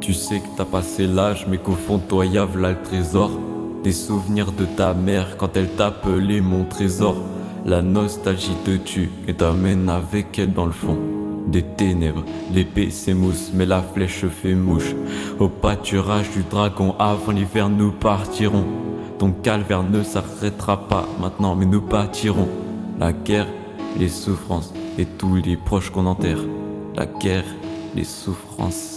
Tu sais que t'as passé l'âge, mais qu'au fond de toi y'a v'là le trésor. Des souvenirs de ta mère quand elle t'appelait mon trésor. La nostalgie te tue et t'amène avec elle dans le fond des ténèbres. L'épée s'émousse mais la flèche fait mouche. Au pâturage du dragon, avant l'hiver nous partirons. Ton calvaire ne s'arrêtera pas maintenant, mais nous partirons. La guerre, les souffrances et tous les proches qu'on enterre. La guerre, les souffrances.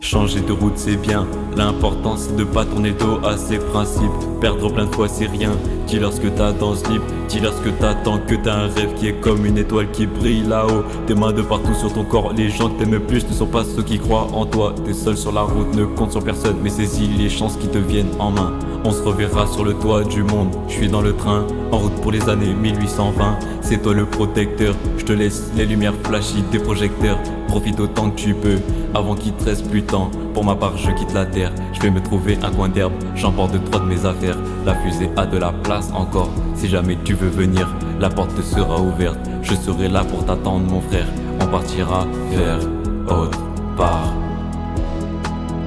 Changer de route c'est bien, l'important c'est de pas tourner le dos à ses principes. Perdre plein de fois c'est rien, dis-leur ce que t'as dans ce livre. Dis-leur ce que t'attends, que t'as un rêve qui est comme une étoile qui brille là-haut. Tes mains de partout sur ton corps, les gens que t'aimes le plus ne sont pas ceux qui croient en toi. T'es seul sur la route, ne compte sur personne, mais saisis les chances qui te viennent en main. On se reverra sur le toit du monde, je suis dans le train, en route pour les années 1820. C'est toi le protecteur, je te laisse les lumières flashy des projecteurs. Profite autant que tu peux, avant qu'il te reste plus de temps. Pour ma part je quitte la terre, je vais me trouver un coin d'herbe. J'emporte 2-3 de mes affaires, la fusée a de la place encore. Si jamais tu veux venir, la porte te sera ouverte. Je serai là pour t'attendre mon frère, on partira vers autre part.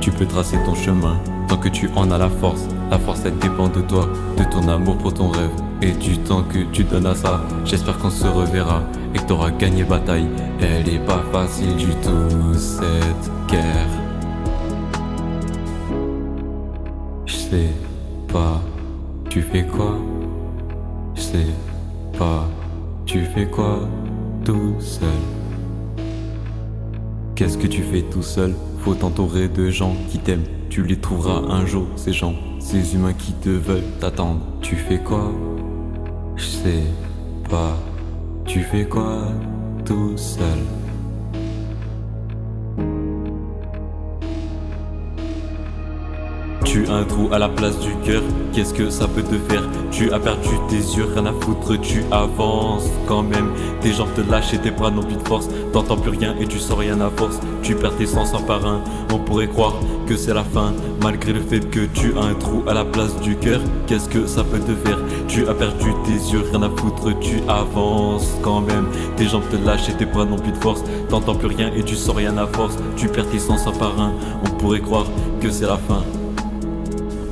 Tu peux tracer ton chemin, tant que tu en as la force. La force elle dépend de toi, de ton amour pour ton rêve et du temps que tu donnes à ça. J'espère qu'on se reverra et que t'auras gagné bataille. Elle est pas facile du tout cette guerre. Je sais pas, tu fais quoi? Je sais pas, tu fais quoi tout seul? Qu'est-ce que tu fais tout seul? Faut t'entourer de gens qui t'aiment. Tu les trouveras un jour, ces gens, ces humains qui te veulent t'attendre. Tu fais quoi? Je sais pas. Tu fais quoi tout seul? Tu as un trou à la place du cœur, qu'est-ce que ça peut te faire? Tu as perdu tes yeux, rien à foutre, tu avances quand même. Tes jambes te lâchent et tes bras n'ont plus de force. T'entends plus rien et tu sens rien à force. Tu perds tes sens un par un, on pourrait croire que c'est la fin. Malgré le fait que tu as un trou à la place du cœur, qu'est-ce que ça peut te faire? Tu as perdu tes yeux, rien à foutre, tu avances quand même. Tes jambes te lâchent et tes bras n'ont plus de force. T'entends plus rien et tu sens rien à force. Tu perds tes sens un par un, on pourrait croire que c'est la fin.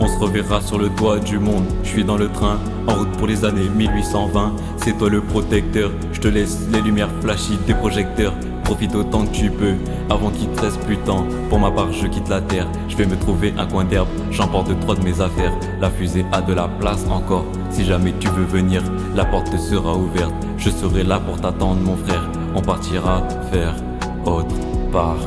On se reverra sur le toit du monde, je suis dans le train, en route pour les années 1820. C'est toi le protecteur, je te laisse les lumières flashy des projecteurs. Profite autant que tu peux, avant qu'il te reste plus de temps. Pour ma part je quitte la terre, je vais me trouver un coin d'herbe. J'emporte 2-3 de mes affaires, la fusée a de la place encore. Si jamais tu veux venir, la porte te sera ouverte. Je serai là pour t'attendre mon frère, on partira vers autre part.